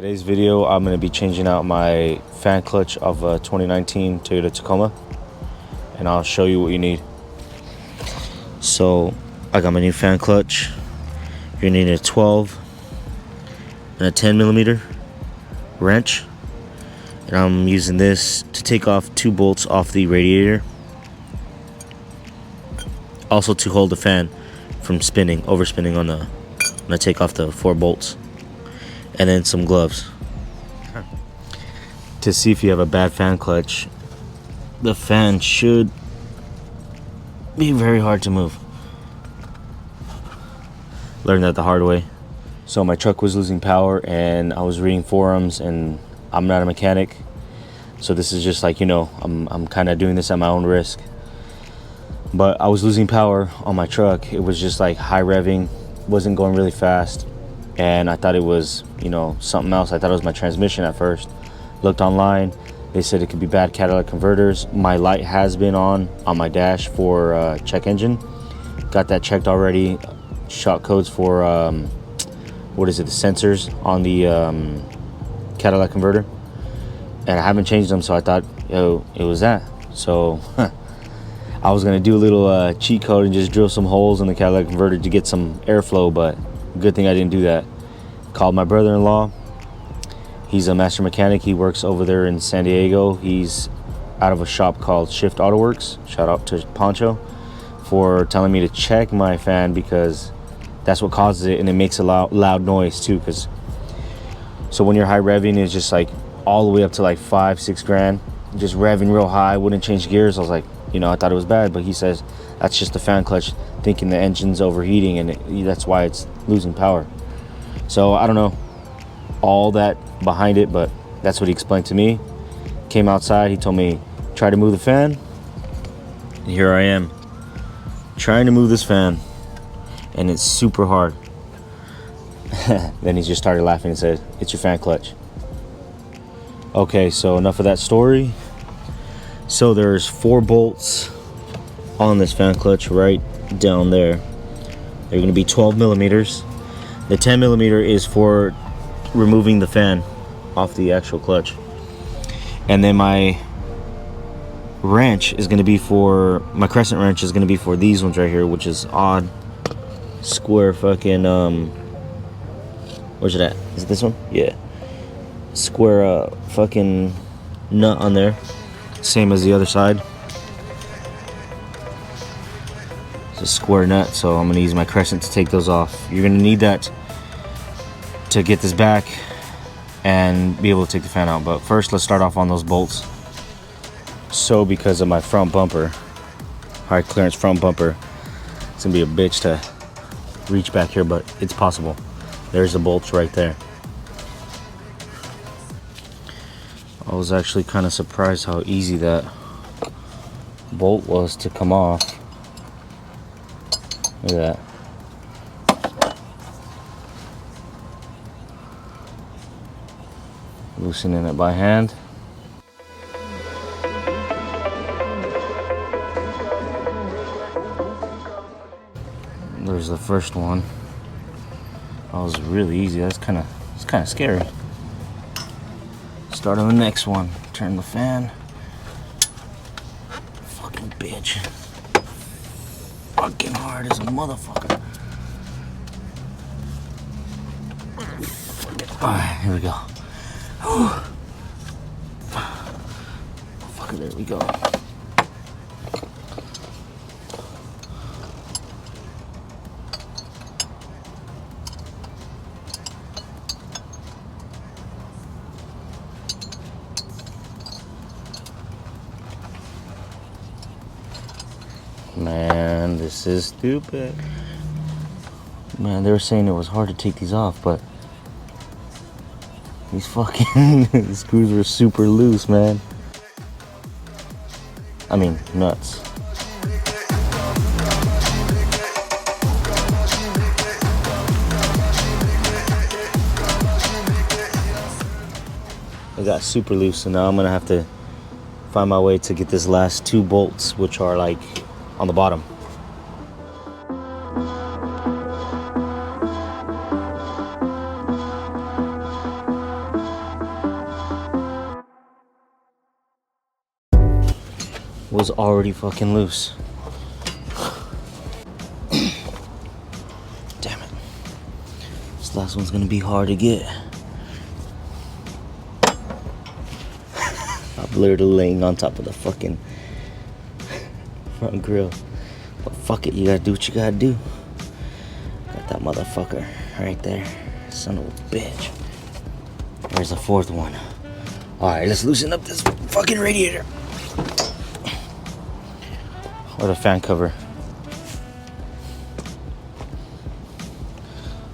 Today's video, I'm going to be changing out my fan clutch of a 2019 Toyota Tacoma, and I'll show you what you need. So I got my new fan clutch. You're going to need a 12 and a 10 millimeter wrench, and I'm using this to take off 2 bolts off the radiator, also to hold the fan from spinning, overspinning on the, when I take off the 4 bolts. And then some gloves to see if you have a bad fan clutch. The fan should be very hard to move. Learned that the hard way. So my truck was losing power, and I was reading forums, and I'm not a mechanic, so this is just like, you know, I'm kind of doing this at my own risk. But I was losing power on my truck. It was just like high revving, wasn't going really fast. And I thought it was, you know, something else. I thought it was my transmission at first. Looked online. They said it could be bad catalytic converters. My light has been on my dash for check engine. Got that checked already. Shot codes for, the sensors on the catalytic converter. And I haven't changed them, so I thought, yo, it was that. So I was going to do a little cheat code and just drill some holes in the catalytic converter to get some airflow, but good thing I didn't do that. Called my brother-in-law. He's a master mechanic. He works over there in San Diego. He's out of a shop called Shift Auto Works. Shout out to Poncho for telling me to check my fan, because that's what causes it, and it makes a loud noise too. So when you're high revving, it's just like all the way up to like 5-6 grand, just revving real high, wouldn't change gears. I was like, you know, I thought it was bad, but he says that's just the fan clutch thinking the engine's overheating, and that's why it's losing power. So I don't know all that behind it, but that's what he explained to me. Came outside, he told me, try to move the fan. And here I am, trying to move this fan, and it's super hard. Then he just started laughing and said, it's your fan clutch. Okay, so enough of that story. So there's 4 bolts on this fan clutch right down there. They're going to be 12 millimeters. The 10 millimeter is for removing the fan off the actual clutch. And then my wrench is going to be for, my crescent wrench is going to be for these ones right here, which is odd square fucking, where's it at? Is it this one? Yeah. Square fucking nut on there. Same as the other side. It's a square nut, so I'm gonna use my crescent to take those off. You're gonna need that to get this back and be able to take the fan out. But first, let's start off on those bolts. So because of my front bumper, high clearance front bumper, it's gonna be a bitch to reach back here, but it's possible. There's the bolts right there. I was actually kind of surprised how easy that bolt was to come off. Look at that. Loosening it by hand. There's the first one. That was really easy. It's kind of scary. Start on the next one. Turn the fan. Fucking bitch. Fucking hard as a motherfucker. Alright, here we go. Fucker, there we go. Man, this is stupid. Man, they were saying it was hard to take these off, but these fucking screws were super loose, man. I mean, nuts. They got super loose, so now I'm gonna have to find my way to get this last 2 bolts, which are like on the bottom. was already fucking loose. Damn it. This last one's gonna be hard to get. I'm literally laying on top of the fucking front grill. But fuck it, you gotta do what you gotta do. Got that motherfucker right there. Son of a bitch. There's the fourth one. Alright, let's loosen up this fucking radiator. Or the fan cover.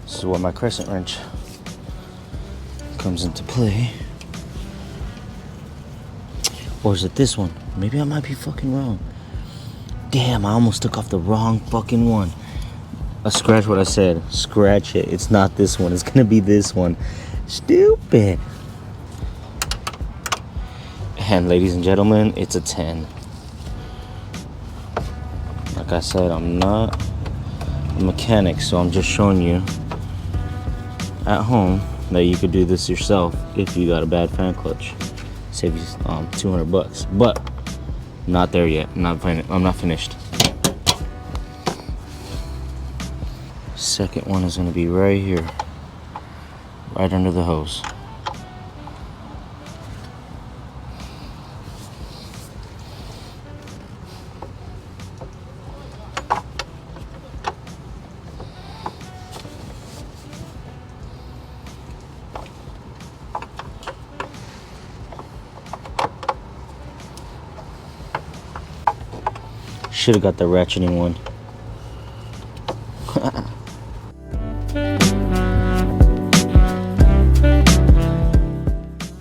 This is where my crescent wrench comes into play. Or is it this one? Maybe I might be fucking wrong. Damn, I almost took off the wrong fucking one. Scratch what I said. Scratch it. It's not this one. It's gonna be this one. Stupid. And ladies and gentlemen, it's a 10. Like I said, I'm not a mechanic, so I'm just showing you at home that you could do this yourself if you got a bad fan clutch. Save you $200, but not there yet. I'm not finished. Second one is going to be right here, right under the hose. Should have got the ratcheting one.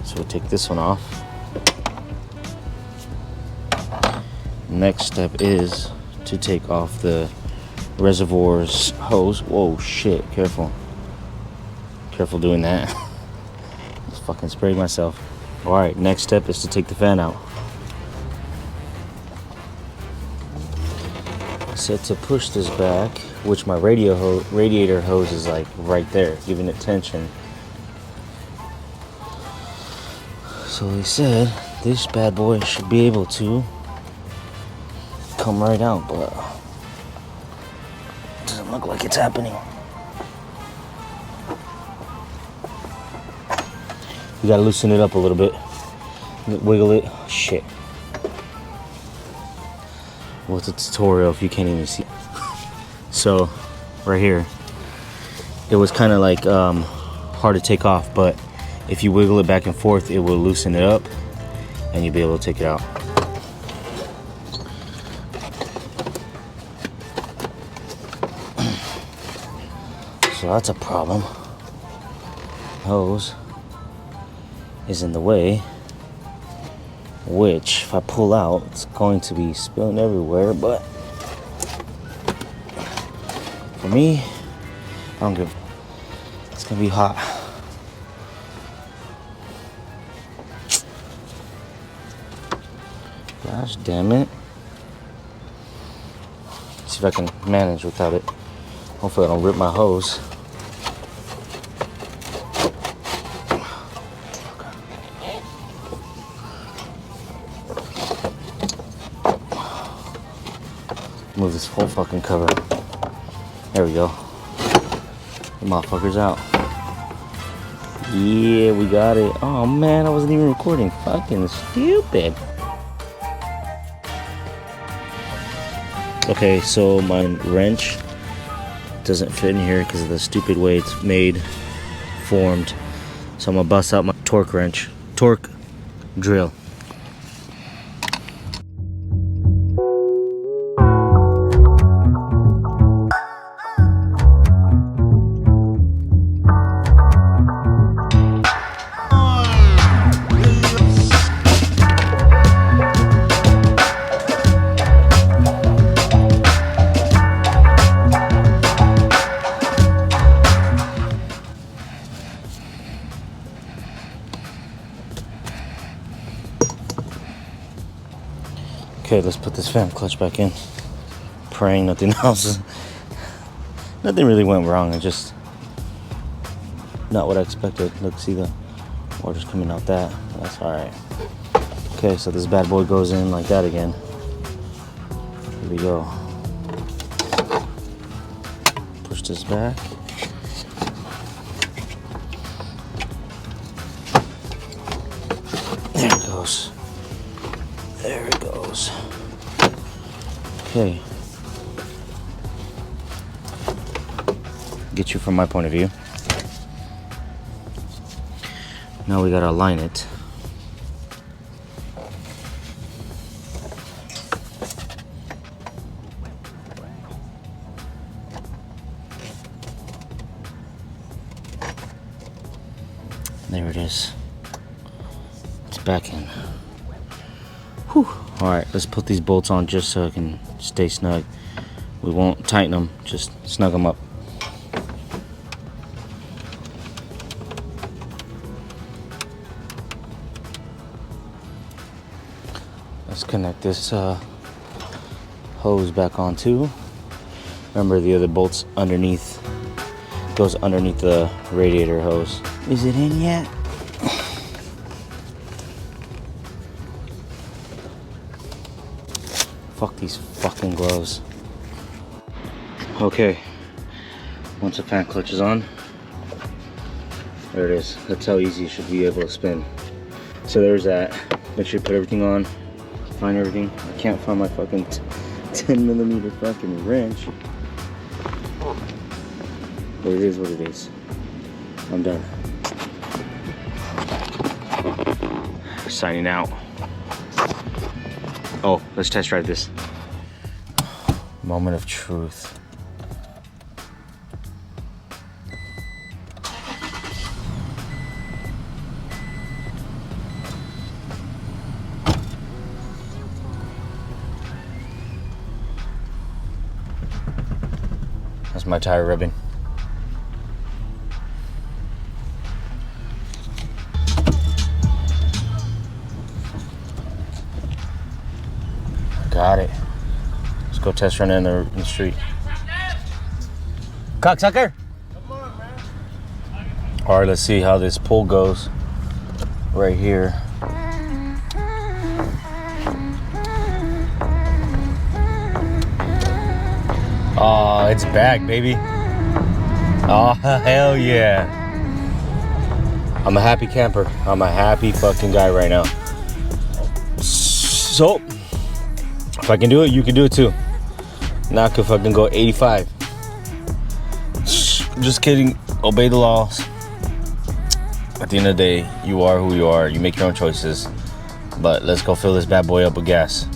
So we'll take this one off. Next step is to take off the reservoir's hose. Whoa, shit, careful. Careful doing that. Just fucking sprayed myself. Alright, next step is to take the fan out. Set to push this back, which my radiator hose is like right there, giving it tension. So they said this bad boy should be able to come right out, but it doesn't look like it's happening. You gotta loosen it up a little bit, wiggle it. Shit. Well, it's a tutorial if you can't even see. So, right here, it was kind of like hard to take off, but if you wiggle it back and forth, it will loosen it up, and you'll be able to take it out. So that's a problem. Hose is in the way, which if I pull out, it's going to be spilling everywhere, but for me, I don't give. It's gonna be hot. Gosh damn it. See if I can manage without it. Hopefully I don't rip my hose. Move this whole fucking cover. There we go. The motherfucker's out. Yeah, we got it. Oh man, I wasn't even recording. Fucking stupid. Okay, so my wrench doesn't fit in here because of the stupid way it's formed. So I'm gonna bust out my torque drill. Okay, let's put this fan clutch back in. Praying nothing else. Nothing really went wrong. It just not what I expected. Look, see the water's coming out that. That's alright. Okay, so this bad boy goes in like that again. we go. Push this back. There it goes. There it goes. Okay. Get you from my point of view. Now we gotta align it. There it is. It's back in. Whew. Alright, let's put these bolts on just so it can stay snug. We won't tighten them, just snug them up. Let's connect this hose back on too. Remember, the other bolt's underneath, goes underneath the radiator hose. Is it in yet? Fuck these fucking gloves. Okay, once the fan clutch is on, there it is. That's how easy you should be able to spin. So there's that. Make sure you put everything on, find everything. I can't find my fucking 10mm fucking wrench. But it is what it is. I'm done. Signing out. Oh, let's test drive this. Moment of truth. That's my tire rubbing. Got it. Let's go test run in the street. Cocksucker! Come on, man. Alright, let's see how this pull goes. Right here. Oh, it's back, baby. Oh, hell yeah. I'm a happy camper. I'm a happy fucking guy right now. So, if I can do it, you can do it too. Now I can fucking go 85. Just kidding. Obey the laws. At the end of the day, you are who you are. You make your own choices. But let's go fill this bad boy up with gas.